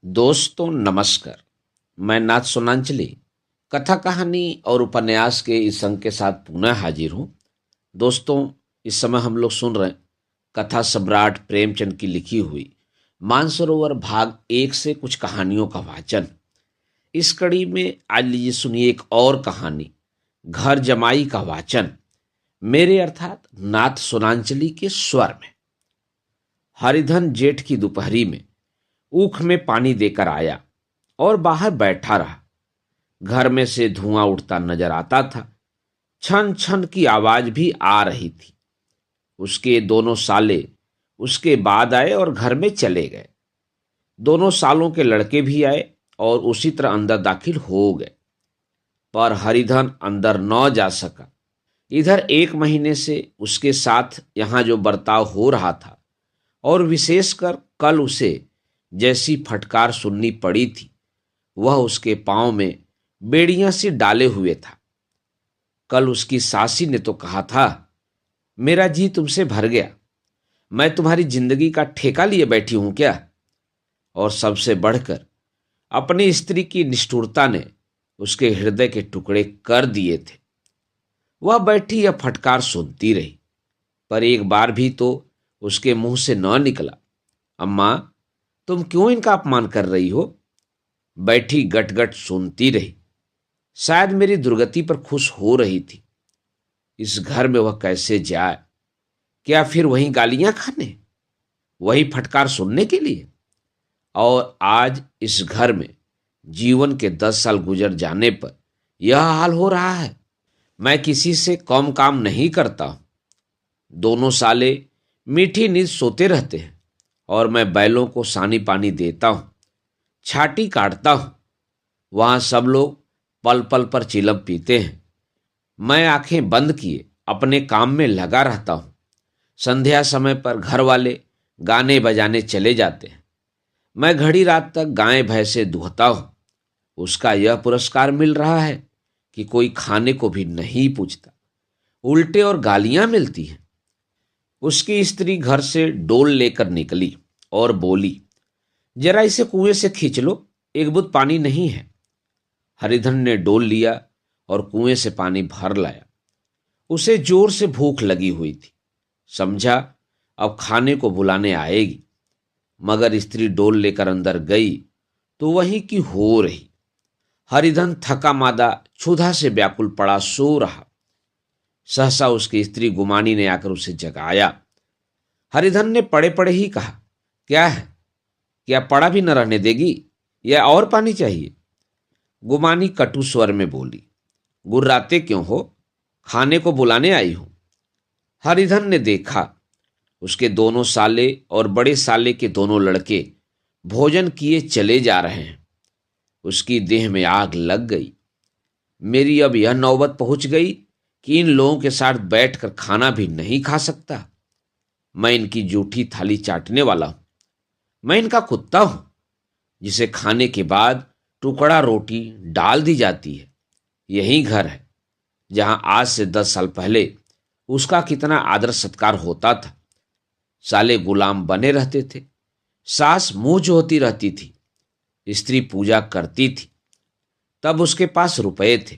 दोस्तों नमस्कार। मैं नाथ सोनांचली कथा कहानी और उपन्यास के इस अंक के साथ पुनः हाजिर हूँ। दोस्तों, इस समय हम लोग सुन रहे हैं कथा सम्राट प्रेमचंद की लिखी हुई मानसरोवर भाग 1 से कुछ कहानियों का वाचन। इस कड़ी में आज लीजिए सुनिए एक और कहानी, घर जमाई का वाचन, मेरे अर्थात नाथ सोनांचली के स्वर में। हरिधन जेठ की दोपहरी में ऊख में पानी देकर आया और बाहर बैठा रहा। घर में से धुआं उठता नजर आता था। छन छन की आवाज भी आ रही थी। उसके दोनों साले उसके बाद आए और घर में चले गए। दोनों सालों के लड़के भी आए और उसी तरह अंदर दाखिल हो गए, पर हरिधन अंदर न जा सका। इधर 1 महीने से उसके साथ यहां जो बर्ताव हो रहा था और विशेषकर कल उसे जैसी फटकार सुननी पड़ी थी, वह उसके पांव में बेड़ियां सी डाले हुए था। कल उसकी सासी ने तो कहा था, मेरा जी तुमसे भर गया, मैं तुम्हारी जिंदगी का ठेका लिए बैठी हूं क्या। और सबसे बढ़कर अपनी स्त्री की निष्ठुरता ने उसके हृदय के टुकड़े कर दिए थे। वह बैठी यह फटकार सुनती रही, पर एक बार भी तो उसके मुंह से न निकला, अम्मा तुम क्यों इनका अपमान कर रही हो। बैठी गटगट सुनती रही। शायद मेरी दुर्गति पर खुश हो रही थी। इस घर में वह कैसे जाए? क्या फिर वही गालियां खाने, वही फटकार सुनने के लिए? और आज इस घर में जीवन के 10 साल गुजर जाने पर यह हाल हो रहा है। मैं किसी से कम काम नहीं करता हूं। दोनों साले मीठी नींद सोते रहते हैं और मैं बैलों को सानी पानी देता हूं, छाटी काटता हूं। वहां सब लोग पल पल पर चिलम पीते हैं। मैं आंखें बंद किए अपने काम में लगा रहता हूं। संध्या समय पर घर वाले गाने बजाने चले जाते हैं। मैं घड़ी रात तक गाय भैंसे दुहता हूं। उसका यह पुरस्कार मिल रहा है कि कोई खाने को भी नहीं पूछता, उल्टे और गालियां मिलती हैं। उसकी स्त्री घर से डोल लेकर निकली और बोली, जरा इसे कुएं से खींच लो, एक बूंद पानी नहीं है। हरिधन ने डोल लिया और कुएं से पानी भर लाया। उसे जोर से भूख लगी हुई थी। समझा अब खाने को बुलाने आएगी, मगर स्त्री डोल लेकर अंदर गई तो वहीं की हो रही। हरिधन थका मादा क्षुधा से व्याकुल पड़ा सो रहा। सहसा उसकी स्त्री गुमानी ने आकर उसे जगाया। हरिधन ने पड़े पड़े ही कहा, क्या है, क्या पड़ा भी न रहने देगी या और पानी चाहिए? गुमानी कटु स्वर में बोली, गुर्राते क्यों हो, खाने को बुलाने आई हूं। हरिधन ने देखा उसके दोनों साले और बड़े साले के दोनों लड़के भोजन किए चले जा रहे हैं। उसकी देह में आग लग गई। मेरी अब यह नौबत पहुंच गई कि इन लोगों के साथ बैठकर खाना भी नहीं खा सकता। मैं इनकी जूठी थाली चाटने वाला हूं। मैं इनका कुत्ता हूं जिसे खाने के बाद टुकड़ा रोटी डाल दी जाती है। यही घर है जहां आज से 10 साल पहले उसका कितना आदर सत्कार होता था। साले गुलाम बने रहते थे। सास मुंह जोहती रहती थी। स्त्री पूजा करती थी। तब उसके पास रुपए थे,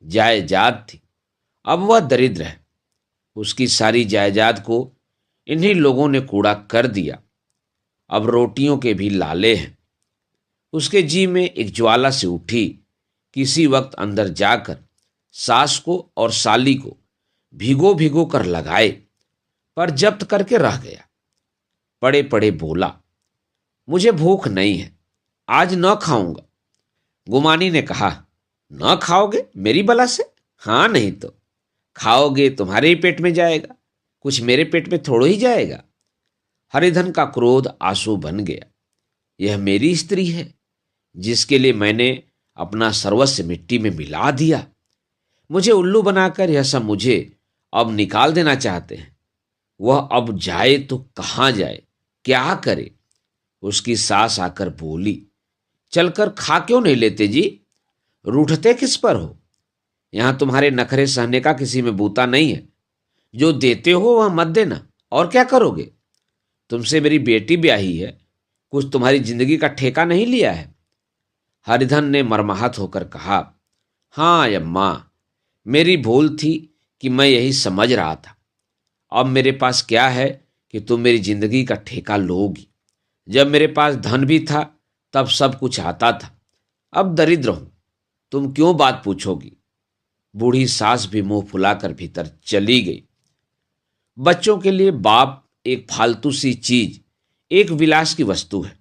जायदाद थी। अब वह दरिद्र है। उसकी सारी जायदाद को इन्हीं लोगों ने कूड़ा कर दिया। अब रोटियों के भी लाले हैं। उसके जी में एक ज्वाला से उठी, किसी वक्त अंदर जाकर सास को और साली को भिगो भिगो कर लगाए, पर जब्त करके रह गया। पड़े पड़े बोला, मुझे भूख नहीं है, आज न खाऊंगा। गुमानी ने कहा, न खाओगे मेरी बला से? हाँ नहीं तो खाओगे तुम्हारे ही पेट में जाएगा, कुछ मेरे पेट में थोड़ो ही जाएगा। हरिधन का क्रोध आंसू बन गया। यह मेरी स्त्री है जिसके लिए मैंने अपना सर्वस्व मिट्टी में मिला दिया। मुझे उल्लू बनाकर यह सब मुझे अब निकाल देना चाहते हैं। वह अब जाए तो कहां जाए, क्या करे? उसकी सास आकर बोली, चलकर खा क्यों नहीं लेते जी, रूठते किस पर हो? यहां तुम्हारे नखरे सहने का किसी में बूता नहीं है। जो देते हो वह मत देना, और क्या करोगे? तुमसे मेरी बेटी ब्याही है, कुछ तुम्हारी जिंदगी का ठेका नहीं लिया है? हरिधन ने मर्माहत होकर कहा, हाँ अम्मा, मेरी भूल थी कि मैं यही समझ रहा था। अब मेरे पास क्या है कि तुम मेरी जिंदगी का ठेका लोगी? जब मेरे पास धन भी था तब सब कुछ आता था, अब दरिद्र हूं, तुम क्यों बात पूछोगी? बूढ़ी सास भी मुंह फुलाकर भीतर चली गई। बच्चों के लिए बाप एक फालतू सी चीज, एक विलास की वस्तु है,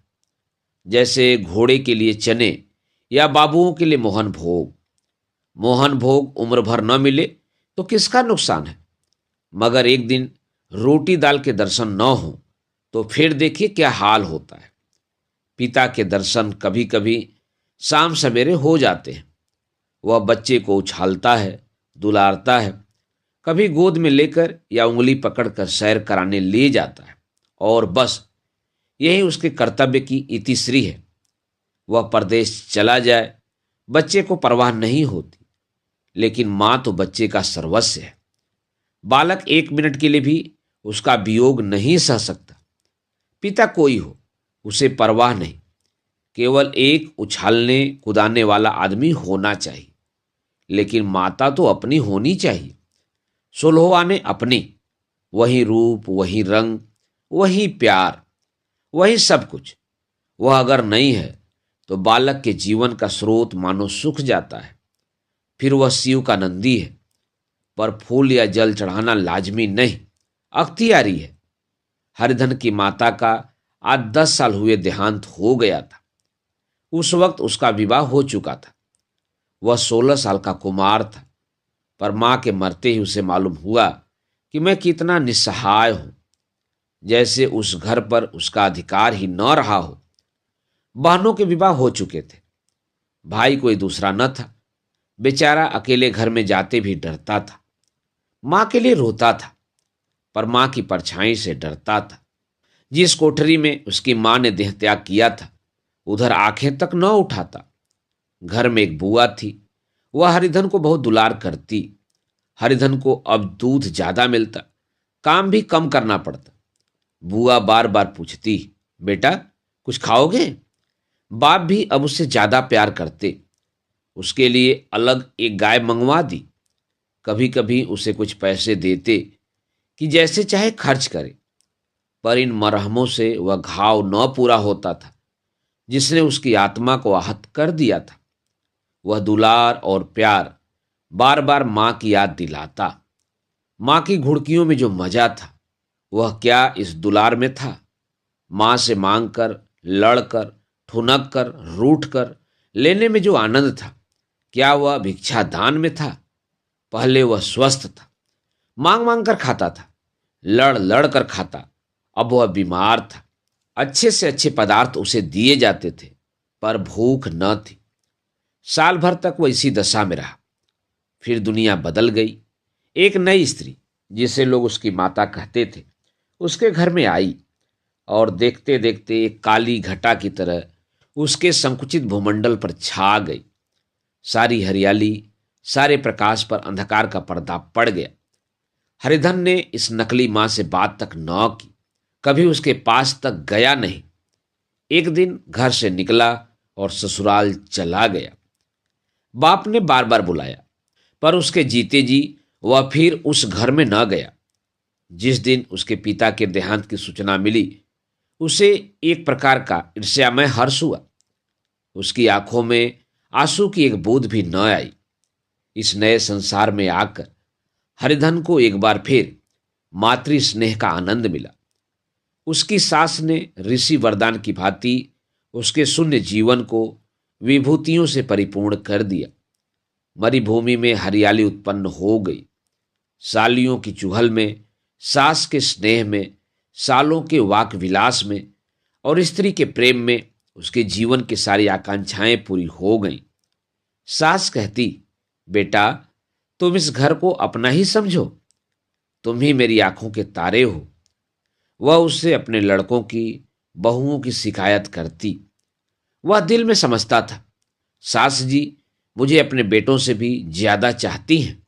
जैसे घोड़े के लिए चने या बाबुओं के लिए मोहन भोग। मोहन भोग उम्र भर न मिले तो किसका नुकसान है, मगर एक दिन रोटी दाल के दर्शन न हो तो फिर देखिए क्या हाल होता है। पिता के दर्शन कभी कभी शाम सवेरे हो जाते हैं। वह बच्चे को उछालता है, दुलारता है, कभी गोद में लेकर या उंगली पकड़कर सैर कराने ले जाता है, और बस यही उसके कर्तव्य की इतिश्री है। वह परदेश चला जाए, बच्चे को परवाह नहीं होती, लेकिन मां तो बच्चे का सर्वस्व है। बालक एक मिनट के लिए भी उसका वियोग नहीं सह सकता। पिता कोई हो, उसे परवाह नहीं, केवल एक उछालने कुदाने वाला आदमी होना चाहिए। लेकिन माता तो अपनी होनी चाहिए, सुलहवाने अपनी, वही रूप, वही रंग, वही प्यार, वही सब कुछ। वह अगर नहीं है तो बालक के जीवन का स्रोत मानो सूख जाता है। फिर वह शिव का नंदी है, पर फूल या जल चढ़ाना लाजमी नहीं, अख्तियारी है। हरिधन की माता का आज 10 साल हुए देहांत हो गया था। उस वक्त उसका विवाह हो चुका था। वह 16 साल का कुमार था, पर मां के मरते ही उसे मालूम हुआ कि मैं कितना निस्सहाय हूं, जैसे उस घर पर उसका अधिकार ही न रहा हो। बहनों के विवाह हो चुके थे, भाई कोई दूसरा न था। बेचारा अकेले घर में जाते भी डरता था। मां के लिए रोता था, पर मां की परछाई से डरता था। जिस कोठरी में उसकी मां ने देह त्याग किया था, उधर आंखें तक न उठाता। घर में एक बुआ थी, वह हरिधन को बहुत दुलार करती। हरिधन को अब दूध ज्यादा मिलता, काम भी कम करना पड़ता। बुआ बार बार पूछती, बेटा कुछ खाओगे? बाप भी अब उससे ज्यादा प्यार करते। उसके लिए अलग एक गाय मंगवा दी। कभी कभी उसे कुछ पैसे देते कि जैसे चाहे खर्च करे, पर इन मरहमों से वह घाव न पूरा होता था जिसने उसकी आत्मा को आहत कर दिया था। वह दुलार और प्यार बार बार मां की याद दिलाता। मां की घुड़कियों में जो मजा था, वह क्या इस दुलार में था? मां से मांगकर, लड़कर, ठुनक कर, रूठ कर लेने में जो आनंद था, क्या वह भिक्षा दान में था? पहले वह स्वस्थ था, मांग मांग कर खाता था, लड़ लड़ कर खाता। अब वह बीमार था। अच्छे से अच्छे पदार्थ उसे दिए जाते थे, पर भूख न थी। साल भर तक वह इसी दशा में रहा। फिर दुनिया बदल गई। एक नई स्त्री, जिसे लोग उसकी माता कहते थे, उसके घर में आई, और देखते देखते एक काली घटा की तरह उसके संकुचित भूमंडल पर छा गई। सारी हरियाली, सारे प्रकाश पर अंधकार का पर्दा पड़ गया। हरिधन ने इस नकली मां से बात तक न की, कभी उसके पास तक गया नहीं। एक दिन घर से निकला और ससुराल चला गया। बाप ने बार बार बुलाया, पर उसके जीते जी वह फिर उस घर में न गया। जिस दिन उसके पिता के देहांत की सूचना मिली, उसे एक प्रकार का ईर्ष्यामय हर्ष हुआ। उसकी आंखों में आंसू की एक बूंद भी न आई। इस नए संसार में आकर हरिधन को एक बार फिर मातृ स्नेह का आनंद मिला। उसकी सास ने ऋषि वरदान की भांति उसके शून्य जीवन को विभूतियों से परिपूर्ण कर दिया। मरुभूमि में हरियाली उत्पन्न हो गई। सालियों की चुहल में, सास के स्नेह में, सालों के वाक विलास में और स्त्री के प्रेम में उसके जीवन की सारी आकांक्षाएं पूरी हो गईं। सास कहती, बेटा तुम इस घर को अपना ही समझो, तुम ही मेरी आंखों के तारे हो। वह उससे अपने लड़कों की, बहुओं की शिकायत करती। वह दिल में समझता था, सास जी मुझे अपने बेटों से भी ज्यादा चाहती हैं।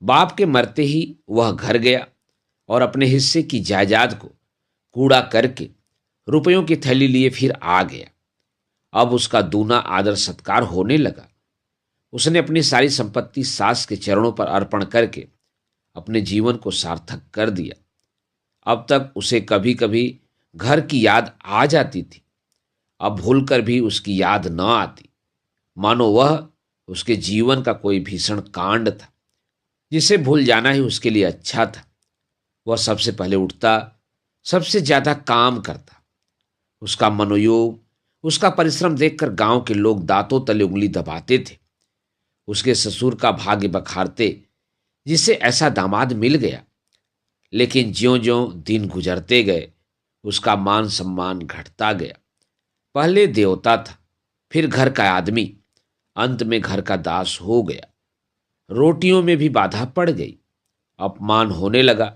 बाप के मरते ही वह घर गया और अपने हिस्से की जायदाद को कूड़ा करके रुपयों की थैली लिए फिर आ गया। अब उसका दूना आदर सत्कार होने लगा। उसने अपनी सारी संपत्ति सास के चरणों पर अर्पण करके अपने जीवन को सार्थक कर दिया। अब तक उसे कभी कभी घर की याद आ जाती थी, अब भूलकर भी उसकी याद न आती, मानो वह उसके जीवन का कोई भीषण कांड था जिसे भूल जाना ही उसके लिए अच्छा था। वह सबसे पहले उठता, सबसे ज्यादा काम करता। उसका मनोयोग, उसका परिश्रम देखकर गांव के लोग दांतों तले उंगली दबाते थे। उसके ससुर का भाग्य बखारते, जिसे ऐसा दामाद मिल गया। लेकिन ज्यों ज्यों दिन गुजरते गए उसका मान सम्मान घटता गया। पहले देवता था, फिर घर का आदमी, अंत में घर का दास हो गया। रोटियों में भी बाधा पड़ गई, अपमान होने लगा।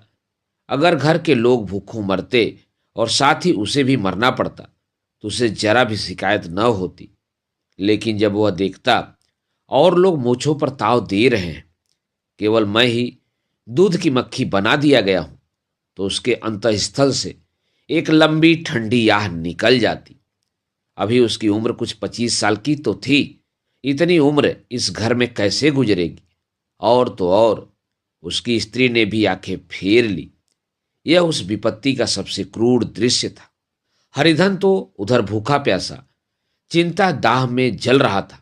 अगर घर के लोग भूखों मरते और साथ ही उसे भी मरना पड़ता तो उसे जरा भी शिकायत न होती। लेकिन जब वह देखता और लोग मूंछों पर ताव दे रहे हैं, केवल मैं ही दूध की मक्खी बना दिया गया हूं, तो उसके अंतःस्थल से एक लंबी ठंडी आह निकल जाती। अभी उसकी उम्र कुछ 25 साल की तो थी। इतनी उम्र इस घर में कैसे गुजरेगी? और तो और उसकी स्त्री ने भी आंखें फेर ली। यह उस विपत्ति का सबसे क्रूर दृश्य था। हरिधन तो उधर भूखा प्यासा चिंता दाह में जल रहा था।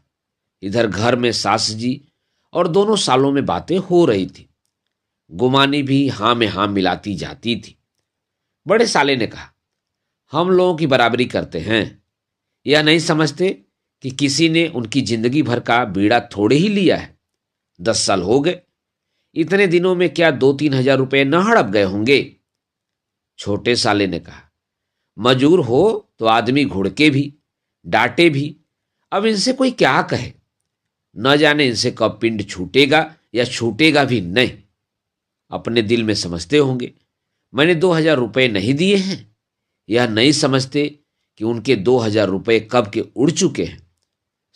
इधर घर में सास जी और दोनों सालों में बातें हो रही थी। गुमानी भी हां में हां मिलाती जाती थी। बड़े साले ने कहा, हम लोगों की बराबरी करते हैं, यह नहीं समझते कि किसी ने उनकी जिंदगी भर का बीड़ा थोड़े ही लिया है। 10 साल हो गए, इतने दिनों में क्या 2-3 हजार रुपए न हड़प गए होंगे? छोटे साले ने कहा, मजूर हो तो आदमी घुड़के भी, डांटे भी। अब इनसे कोई क्या कहे? न जाने इनसे कब पिंड छूटेगा या छूटेगा भी नहीं। अपने दिल में समझते होंगे मैंने 2 हजार रुपए नहीं दिए हैं। यह नहीं समझते कि उनके 2 हजार रुपए कब के उड़ चुके हैं।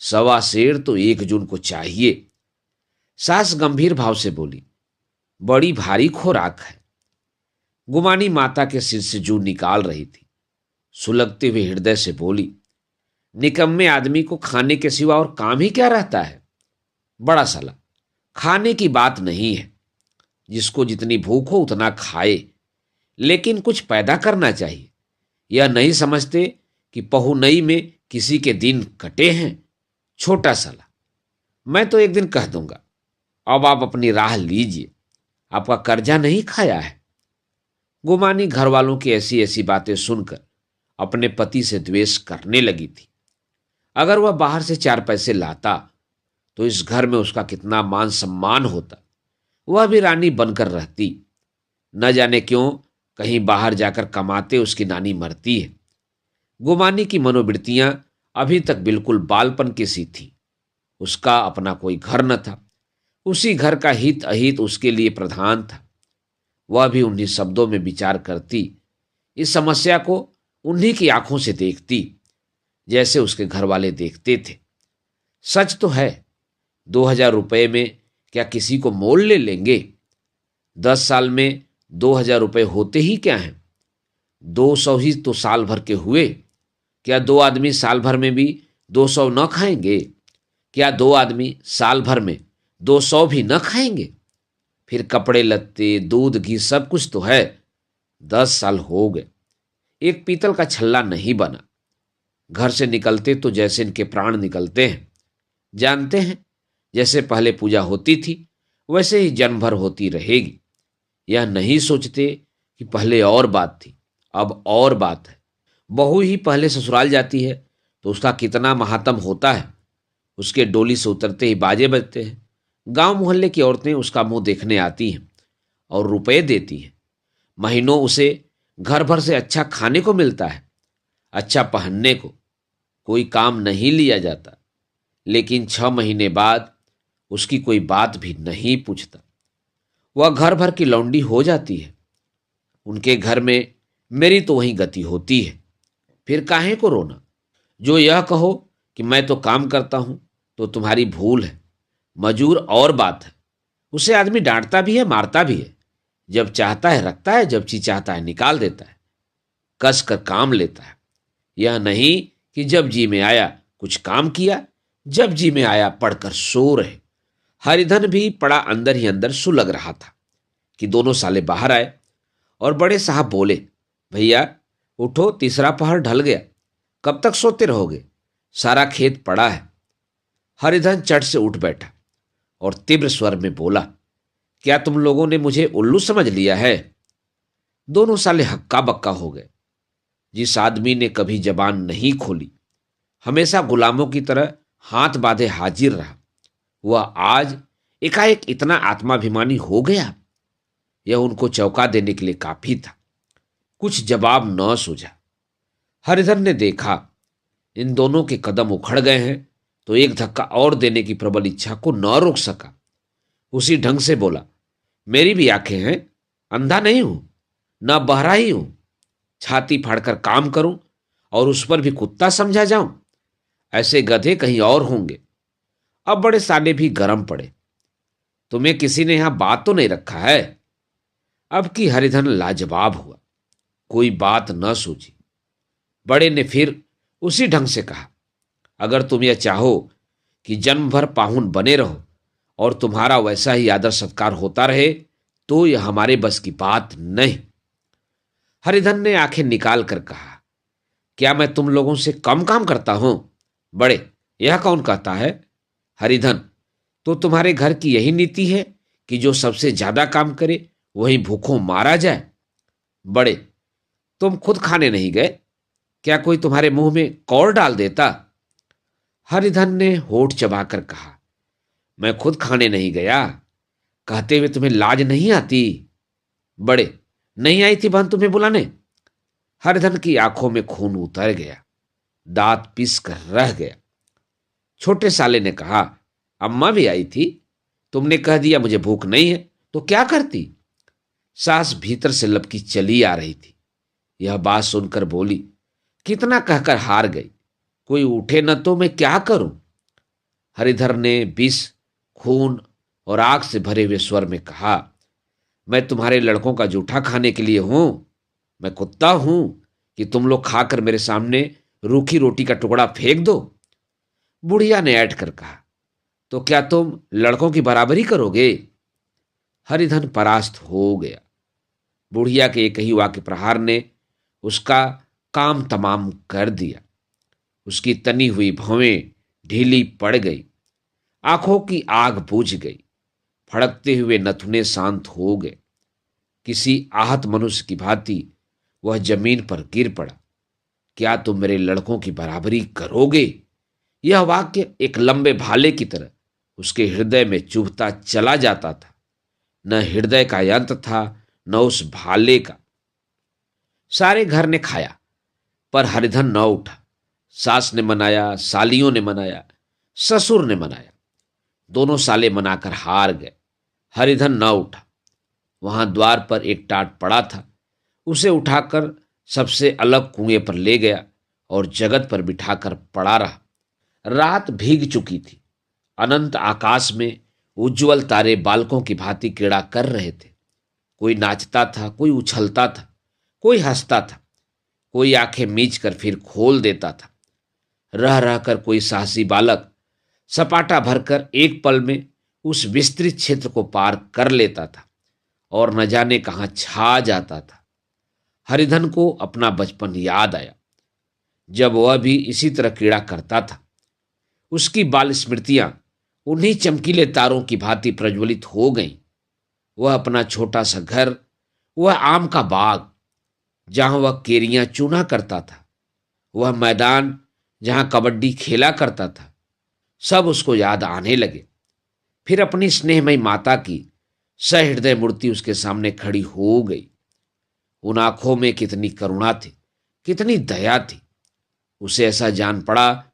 1.25 सेर तो 1 जून को चाहिए। सास गंभीर भाव से बोली, बड़ी भारी खुराक है। गुमानी माता के सिर से जूं निकाल रही थी। सुलगते हुए हृदय से बोली, निकम्मे आदमी को खाने के सिवा और काम ही क्या रहता है? बड़ा साला, खाने की बात नहीं है, जिसको जितनी भूख हो उतना खाए, लेकिन कुछ पैदा करना चाहिए। यह नहीं समझते कि पहुनई में किसी के दिन कटे हैं। छोटा साला, मैं तो एक दिन कह दूंगा, अब आप अपनी राह लीजिए, आपका कर्जा नहीं खाया है। गुमानी घर वालों की ऐसी ऐसी बातें सुनकर अपने पति से द्वेष करने लगी थी। अगर वह बाहर से 4 पैसे लाता तो इस घर में उसका कितना मान सम्मान होता। वह भी रानी बनकर रहती। न जाने क्यों कहीं बाहर जाकर कमाते उसकी नानी मरती है। गुमानी की मनोवृत्तियां अभी तक बिल्कुल बालपन की सी थी। उसका अपना कोई घर न था। उसी घर का हित अहित उसके लिए प्रधान था। वह भी उन्हीं शब्दों में विचार करती, इस समस्या को उन्हीं की आंखों से देखती जैसे उसके घर वाले देखते थे। सच तो है, 2 हजार रुपए में क्या किसी को मोल ले लेंगे? 10 साल में 2 हजार रुपए होते ही क्या हैं? 200 ही तो साल भर के हुए। क्या 2 आदमी साल भर में भी 200 न खाएंगे? क्या 2 आदमी साल भर में 200 भी न खाएंगे? फिर कपड़े लत्ते, दूध, घी सब कुछ तो है। 10 साल हो गए, एक पीतल का छल्ला नहीं बना। घर से निकलते तो जैसे इनके प्राण निकलते हैं। जानते हैं, जैसे पहले पूजा होती थी वैसे ही जन्म भर होती रहेगी। यह नहीं सोचते कि पहले और बात थी, अब और बात है। बहू ही पहले ससुराल जाती है तो उसका कितना महात्म होता है। उसके डोली से उतरते ही बाजे बजते हैं। गांव मोहल्ले की औरतें उसका मुंह देखने आती हैं और रुपए देती हैं। महीनों उसे घर भर से अच्छा खाने को मिलता है, अच्छा पहनने को। कोई काम नहीं लिया जाता, लेकिन 6 महीने बाद उसकी कोई बात भी नहीं पूछता। वह घर भर की लौंडी हो जाती है। उनके घर में मेरी तो वही गति होती है। फिर काहे को रोना? जो यह कहो कि मैं तो काम करता हूं तो तुम्हारी भूल है। मजूर और बात है, उसे आदमी डांटता भी है, मारता भी है। जब चाहता है रखता है, जब जी चाहता है निकाल देता है, कस कर काम लेता है। यह नहीं कि जब जी में आया कुछ काम किया, जब जी में आया पढ़कर सो रहे। हरिधन भी पड़ा अंदर ही अंदर सुलग रहा था कि दोनों साले बाहर आए और बड़े साहब बोले, भैया उठो, तीसरा पहर ढल गया, कब तक सोते रहोगे, सारा खेत पड़ा है। हरिधन चट से उठ बैठा और तीव्र स्वर में बोला, क्या तुम लोगों ने मुझे उल्लू समझ लिया है? दोनों साले हक्का बक्का हो गए। जिस आदमी ने कभी जबान नहीं खोली, हमेशा गुलामों की तरह हाथ बांधे हाजिर रहा, वह आज एकाएक इतना आत्माभिमानी हो गया। यह उनको चौंका देने के लिए काफी था। कुछ जवाब न सूझा। हरिधन ने देखा इन दोनों के कदम उखड़ गए हैं तो एक धक्का और देने की प्रबल इच्छा को न रोक सका। उसी ढंग से बोला, मेरी भी आंखें हैं, अंधा नहीं हूं, न बहरा ही हूं। छाती फाड़कर काम करूं और उस पर भी कुत्ता समझा जाऊं? ऐसे गधे कहीं और होंगे। अब बड़े साले भी गरम पड़े। तुम्हें किसी ने यहां बात तो नहीं रखा है? अब की हरिधन लाजवाब हुआ, कोई बात न सूझी। बड़े ने फिर उसी ढंग से कहा, अगर तुम यह चाहो कि जन्म भर पाहुन बने रहो और तुम्हारा वैसा ही आदर सत्कार होता रहे तो यह हमारे बस की बात नहीं। हरिधन ने आंखें निकाल कर कहा, क्या मैं तुम लोगों से कम काम करता हूं? बड़े, यह कौन कहता है? हरिधन, तो तुम्हारे घर की यही नीति है कि जो सबसे ज्यादा काम करे वही भूखों मारा जाए? बड़े, तुम खुद खाने नहीं गए? क्या कोई तुम्हारे मुंह में कौर डाल देता? हरिधन ने होठ चबाकर कहा, मैं खुद खाने नहीं गया। कहते हुए तुम्हें लाज नहीं आती? बड़े, नहीं आई थी बहन तुम्हें बुलाने? हरिधन की आंखों में खून उतर गया, दांत पीस कर रह गया। छोटे साले ने कहा, अम्मा भी आई थी, तुमने कह दिया मुझे भूख नहीं है तो क्या करती? सास भीतर से लपकी चली आ रही थी। यह बात सुनकर बोली, कितना कहकर हार गई, कोई उठे न तो मैं क्या करूं? हरिधर ने विष, खून और आग से भरे हुए स्वर में कहा, मैं तुम्हारे लड़कों का जूठा खाने के लिए हूं? मैं कुत्ता हूं कि तुम लोग खाकर मेरे सामने रूखी रोटी का टुकड़ा फेंक दो? बुढ़िया ने ऐठ कर कहा, तो क्या तुम लड़कों की बराबरी करोगे? हरिधन परास्त हो गया। बुढ़िया के एक ही वाक्य प्रहार ने उसका काम तमाम कर दिया। उसकी तनी हुई भौवें ढीली पड़ गई, आंखों की आग बुझ गई, फड़कते हुए नथुने शांत हो गए। किसी आहत मनुष्य की भांति वह जमीन पर गिर पड़ा। क्या तुम मेरे लड़कों की बराबरी करोगे? यह वाक्य एक लंबे भाले की तरह उसके हृदय में चुभता चला जाता था। न हृदय का अंत था न उस भाले का। सारे घर ने खाया पर हरिधन न उठा। सास ने मनाया, सालियों ने मनाया, ससुर ने मनाया, दोनों साले मनाकर हार गए। हरिधन न उठा। वहां द्वार पर एक टाट पड़ा था, उसे उठाकर सबसे अलग कुएं पर ले गया और जगत पर बिठाकर पड़ा रहा। रात भीग चुकी थी। अनंत आकाश में उज्जवल तारे बालकों की भांति क्रीड़ा कर रहे थे। कोई नाचता था, कोई उछलता था, कोई हंसता था, कोई आंखें मीच कर फिर खोल देता था। रह रहकर कोई साहसी बालक सपाटा भरकर एक पल में उस विस्तृत क्षेत्र को पार कर लेता था और न जाने कहां छा जाता था। हरिधन को अपना बचपन याद आया, जब वह भी इसी तरह क्रीड़ा करता था। उसकी बाल स्मृतियां उन्हीं चमकीले तारों की भांति प्रज्वलित हो गईं। वह अपना छोटा सा घर, वह आम का बाग जहां वह केरियां चुना करता था, वह मैदान जहां कबड्डी खेला करता था, सब उसको याद आने लगे। फिर अपनी स्नेहमयी माता की सहृदय मूर्ति उसके सामने खड़ी हो गई। उन आंखों में कितनी करुणा थी, कितनी दया थी। उसे ऐसा जान पड़ा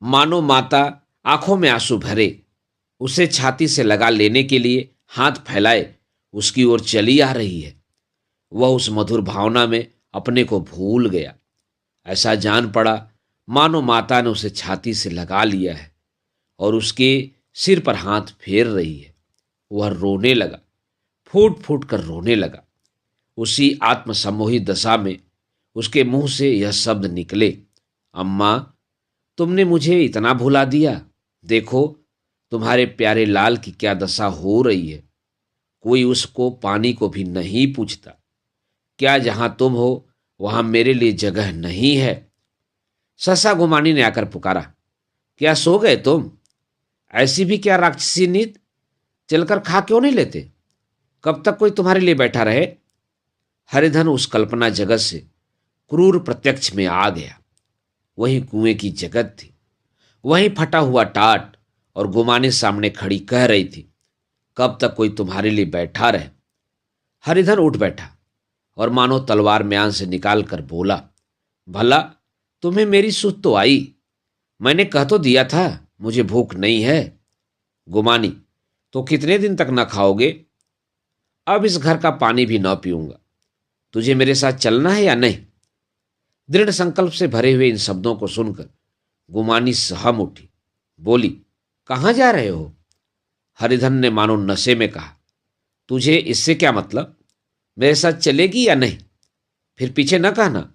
मानो माता आंखों में आंसू भरे उसे छाती से लगा लेने के लिए हाथ फैलाए उसकी ओर चली आ रही है। वह उस मधुर भावना में अपने को भूल गया। ऐसा जान पड़ा मानो माता ने उसे छाती से लगा लिया है और उसके सिर पर हाथ फेर रही है। वह रोने लगा, फूट फूट कर रोने लगा। उसी आत्मसम्मोहित दशा में उसके मुंह से यह शब्द निकले, अम्मा, तुमने मुझे इतना भुला दिया। देखो, तुम्हारे प्यारे लाल की क्या दशा हो रही है। कोई उसको पानी को भी नहीं पूछता। क्या जहां तुम हो वहां मेरे लिए जगह नहीं है? ससा गुमानी ने आकर पुकारा, क्या सो गए तुम? ऐसी भी क्या राक्षसी नींद? चलकर खा क्यों नहीं लेते? कब तक कोई तुम्हारे लिए बैठा रहे? हरिधन उस कल्पना जगत से क्रूर प्रत्यक्ष में आ गया। वही कुएं की जगत थी, वही फटा हुआ टाट, और गुमाने सामने खड़ी कह रही थी, कब तक कोई तुम्हारे लिए बैठा रहे? हरिधन उठ बैठा और मानो तलवार म्यान से निकाल कर बोला, भला तुम्हें मेरी सुध तो आई? मैंने कह तो दिया था मुझे भूख नहीं है। गुमानी, तो कितने दिन तक न खाओगे? अब इस घर का पानी भी न पीऊंगा। तुझे मेरे साथ चलना है या नहीं? दृढ़ संकल्प से भरे हुए इन शब्दों को सुनकर गुमानी सहम उठी। बोली, कहां जा रहे हो? हरिधन ने मानो नशे में कहा, तुझे इससे क्या मतलब? मेरे साथ चलेगी या नहीं? फिर पीछे न कहना,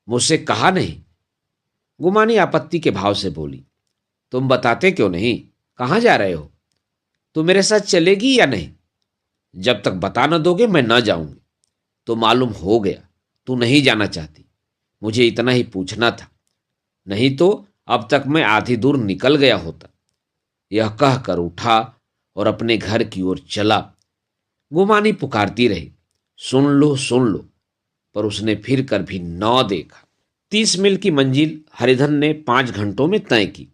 मुझसे कहा नहीं। गुमानी आपत्ति के भाव से बोली, तुम बताते क्यों नहीं? कहां जा रहे हो? तू मेरे साथ चलेगी या नहीं? जब तक बता न दोगे मैं न जाऊंगी। तो मालूम हो गया तू नहीं जाना चाहती। मुझे इतना ही पूछना था, नहीं तो अब तक मैं आधी दूर निकल गया होता। यह कहकर उठा और अपने घर की ओर चला। गुमानी पुकारती रही, सुन लो, पर उसने फिर कर भी न देखा। 30 मील की मंजिल हरिधन ने 5 घंटों में तय की।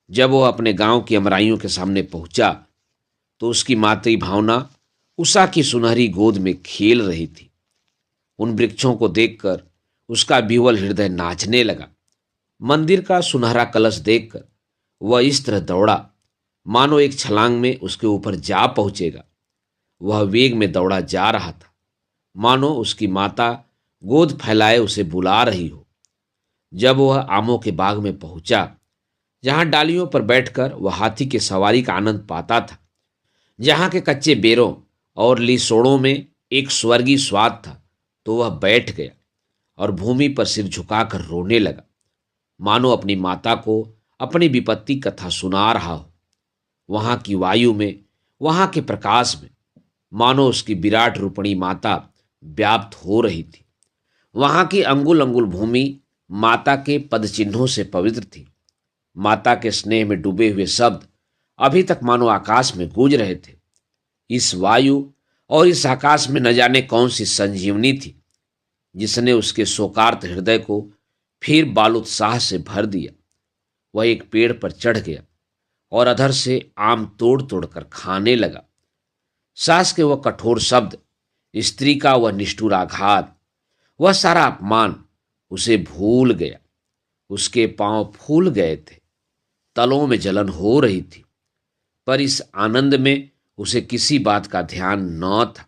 जब वह अपने गांव की अमराइयों के सामने पहुंचा तो उसकी मातृ भावना उषा की सुनहरी गोद में खेल रही थी। उन वृक्षों को देखकर उसका विह्वल हृदय नाचने लगा। मंदिर का सुनहरा कलश देखकर वह इस तरह दौड़ा मानो एक छलांग में उसके ऊपर जा पहुंचेगा। वह वेग में दौड़ा जा रहा था, मानो उसकी माता गोद फैलाए उसे बुला रही हो। जब वह आमों के बाग में पहुंचा, जहां डालियों पर बैठकर वह हाथी की सवारी का आनंद पाता था, जहां के कच्चे बेरों और लीसोड़ों में एक स्वर्गीय स्वाद था, तो वह बैठ गया और भूमि पर सिर झुकाकर रोने लगा, मानो अपनी माता को अपनी विपत्ति कथा सुना रहा हो। वहां की वायु में, वहां के प्रकाश में मानो उसकी विराट रूपणी माता व्याप्त हो रही थी। वहां की अंगुल अंगुल भूमि माता के पद चिन्हों से पवित्र थी। माता के स्नेह में डूबे हुए शब्द अभी तक मानो आकाश में गूंज रहे थे। इस वायु और इस आकाश में न जाने कौन सी संजीवनी थी, जिसने उसके शोकार्त हृदय को फिर बालुत्साह से भर दिया। वह एक पेड़ पर चढ़ गया और अधर से आम तोड़ तोड़ कर खाने लगा। सास के वह कठोर शब्द, स्त्री का वह निष्ठुर आघात, वह सारा अपमान उसे भूल गया। उसके पांव फूल गए थे, तलों में जलन हो रही थी, पर इस आनंद में उसे किसी बात का ध्यान न था।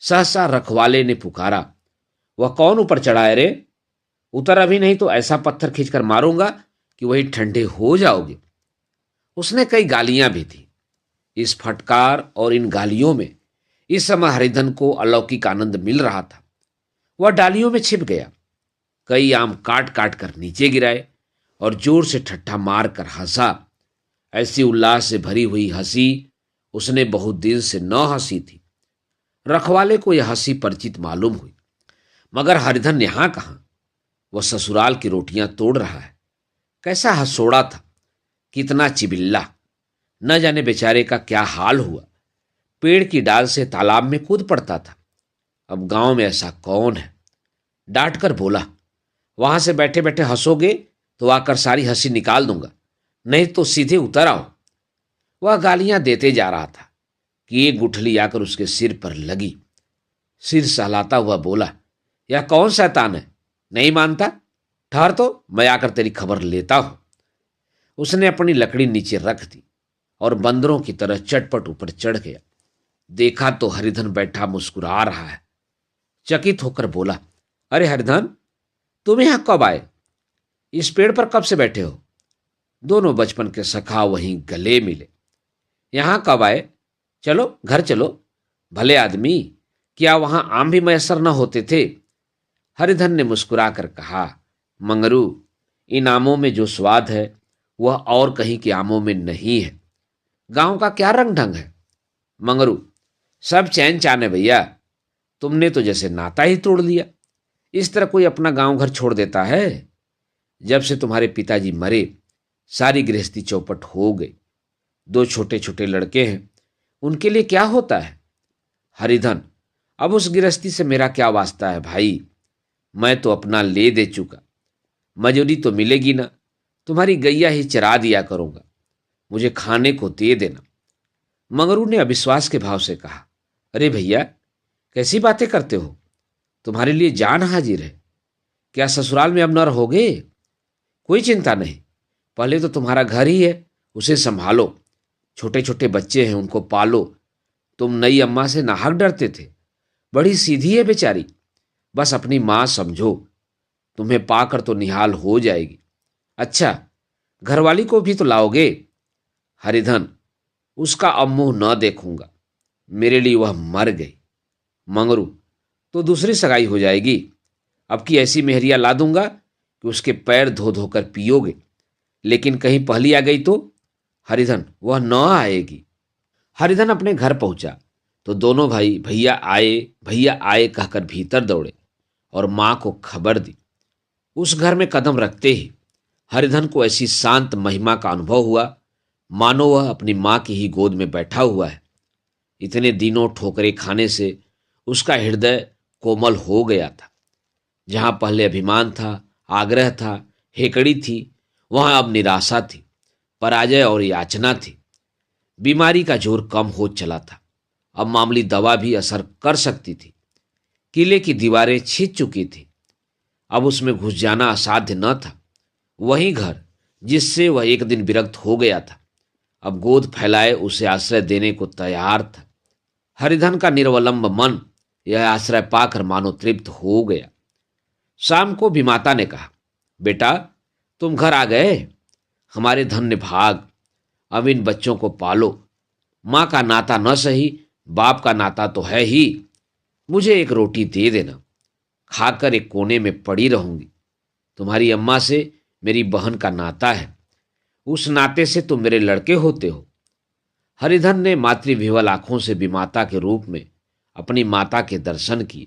सहसा रखवाले ने पुकारा, वह कौन ऊपर चढ़ा है रे? उतर अभी, नहीं तो ऐसा पत्थर खींचकर मारूंगा कि वही ठंडे हो जाओगे। उसने कई गालियां भी दी। इस फटकार और इन गालियों में इस समय हरिधन को अलौकिक आनंद मिल रहा था। वह डालियों में छिप गया, कई आम काट काट कर नीचे गिराए और जोर से ठट्ठा मार कर हंसा। ऐसी उल्लास से भरी हुई हंसी उसने बहुत दिन से न हंसी थी। रखवाले को यह हंसी परिचित मालूम हुई, मगर हरिधन यहां कहां? वह ससुराल की रोटियां तोड़ रहा है। कैसा हंसोड़ा था, कितना चिबिल्ला! न जाने बेचारे का क्या हाल हुआ। पेड़ की डाल से तालाब में कूद पड़ता था। अब गांव में ऐसा कौन है? डांट कर बोला, वहां से बैठे बैठे हंसोगे तो आकर सारी हंसी निकाल दूंगा, नहीं तो सीधे उतर आओ। वह गालियां देते जा रहा था कि एक गुठली आकर उसके सिर पर लगी। सिर सहलाता हुआ बोला, यह कौन शैतान है? नहीं मानता? ठहर तो मैं आकर तेरी खबर लेता हूं। उसने अपनी लकड़ी नीचे रख दी और बंदरों की तरह चटपट ऊपर चढ़ गया। देखा तो हरिधन बैठा मुस्कुरा रहा है। चकित होकर बोला, अरे हरिधन, तुम यहां कब आए? इस पेड़ पर कब से बैठे हो? दोनों बचपन के सखा वहीं गले मिले। यहां कब आए? चलो घर चलो। भले आदमी, क्या वहां आम भी मैसर न होते थे? हरिधन ने मुस्कुराकर कहा, मंगरू, इन आमों में जो स्वाद है वह और कहीं के आमों में नहीं है। गांव का क्या रंग ढंग है। मंगरू, सब चैन चान है भैया, तुमने तो जैसे नाता ही तोड़ दिया। इस तरह कोई अपना गांव घर छोड़ देता है? जब से तुम्हारे पिताजी मरे सारी गृहस्थी चौपट हो गई। दो छोटे छोटे लड़के हैं, उनके लिए क्या होता है? हरिधन, अब उस गृहस्थी से मेरा क्या वास्ता है भाई, मैं तो अपना ले दे चुका। मजूरी तो मिलेगी ना, तुम्हारी गैया ही चरा दिया करूंगा, मुझे खाने को दे देना। मंगरू ने अविश्वास के भाव से कहा, अरे भैया, कैसी बातें करते हो? तुम्हारे लिए जान हाजिर है। क्या ससुराल में अब न रहोगे? कोई चिंता नहीं, पहले तो तुम्हारा घर ही है, उसे संभालो। छोटे छोटे बच्चे हैं, उनको पालो। तुम नई अम्मा से नाहक डरते थे, बड़ी सीधी है बेचारी, बस अपनी माँ समझो, तुम्हें पाकर तो निहाल हो जाएगी। अच्छा, घरवाली को भी तो लाओगे? हरिधन, उसका अब मुंह न देखूंगा, मेरे लिए वह मर गई। मंगरू, तो दूसरी सगाई हो जाएगी। अब की ऐसी मेहरिया ला दूंगा कि उसके पैर धो धोकर पियोगे, लेकिन कहीं पहली आ गई तो? हरिधन, वह न आएगी। हरिधन अपने घर पहुंचा तो दोनों भाई भैया आए कहकर भीतर दौड़े और मां को खबर दी। उस घर में कदम रखते ही हरिधन को ऐसी शांत महिमा का अनुभव हुआ मानो वह अपनी मां की ही गोद में बैठा हुआ है। इतने दिनों ठोकरे खाने से उसका हृदय कोमल हो गया था। जहां पहले अभिमान था, आग्रह था, हेकड़ी थी, वहां अब निराशा थी, पराजय और याचना थी। बीमारी का जोर कम हो चला था, अब मामूली दवा भी असर कर सकती थी। किले की दीवारें छिद चुकी थी, अब उसमें घुस जाना असाध्य न था। वही घर जिससे वह एक दिन विरक्त हो गया था, अब गोद फैलाए उसे आश्रय देने को तैयार था। हरिधन का निर्वलंब मन यह आश्रय पाकर मानो तृप्त हो गया। शाम को विमाता ने कहा, बेटा, तुम घर आ गए, हमारे धन्य भाग। अब इन बच्चों को पालो। मां का नाता न सही, बाप का नाता तो है ही। मुझे एक रोटी दे देना, खाकर एक कोने में पड़ी रहूंगी। तुम्हारी अम्मा से मेरी बहन का नाता है, उस नाते से तुम मेरे लड़के होते हो। हरिधन ने मातृविह्वल आंखों से विमाता के रूप में अपनी माता के दर्शन किए।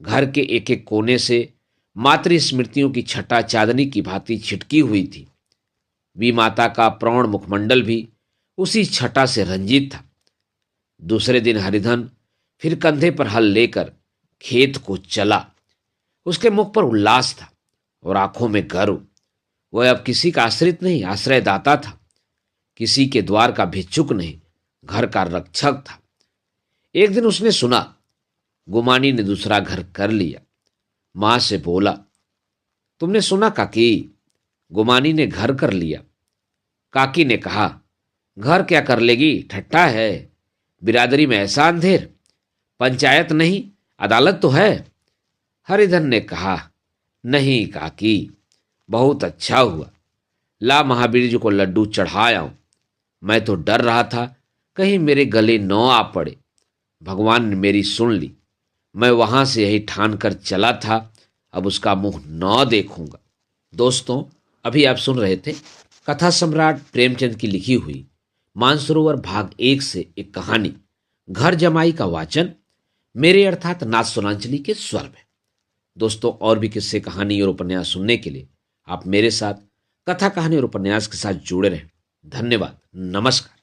घर के एक एक कोने से मातृ स्मृतियों की छटा चांदनी की भांति छिटकी हुई थी। विमाता का प्रौढ़ मुखमंडल भी उसी छटा से रंजित था। दूसरे दिन हरिधन फिर कंधे पर हल लेकर खेत को चला। उसके मुख पर उल्लास था और आंखों में गर्व। वह अब किसी का आश्रित नहीं, आश्रयदाता था। किसी के द्वार का भिक्षुक नहीं, घर का रक्षक था। एक दिन उसने सुना गुमानी ने दूसरा घर कर लिया। मां से बोला, तुमने सुना काकी, गुमानी ने घर कर लिया। काकी ने कहा, घर क्या कर लेगी, ठट्ठा है। बिरादरी में ऐसा अंधेर, पंचायत नहीं अदालत तो है। हरिधन ने कहा, नहीं काकी, बहुत अच्छा हुआ, ला महावीर जी को लड्डू चढ़ाया हूं। मैं तो डर रहा था कहीं मेरे गले न आ पड़े, भगवान ने मेरी सुन ली। मैं वहां से यही ठान कर चला था, अब उसका मुंह न देखूंगा। दोस्तों, अभी आप सुन रहे थे कथा सम्राट प्रेमचंद की लिखी हुई मानसरोवर भाग 1 से एक कहानी घर जमाई का वाचन मेरे अर्थात नाथ सोनांचली के स्वर में। दोस्तों, और भी किस्से, कहानी और उपन्यास सुनने के लिए आप मेरे साथ कथा, कहानी और उपन्यास के साथ जुड़े रहें। धन्यवाद। नमस्कार।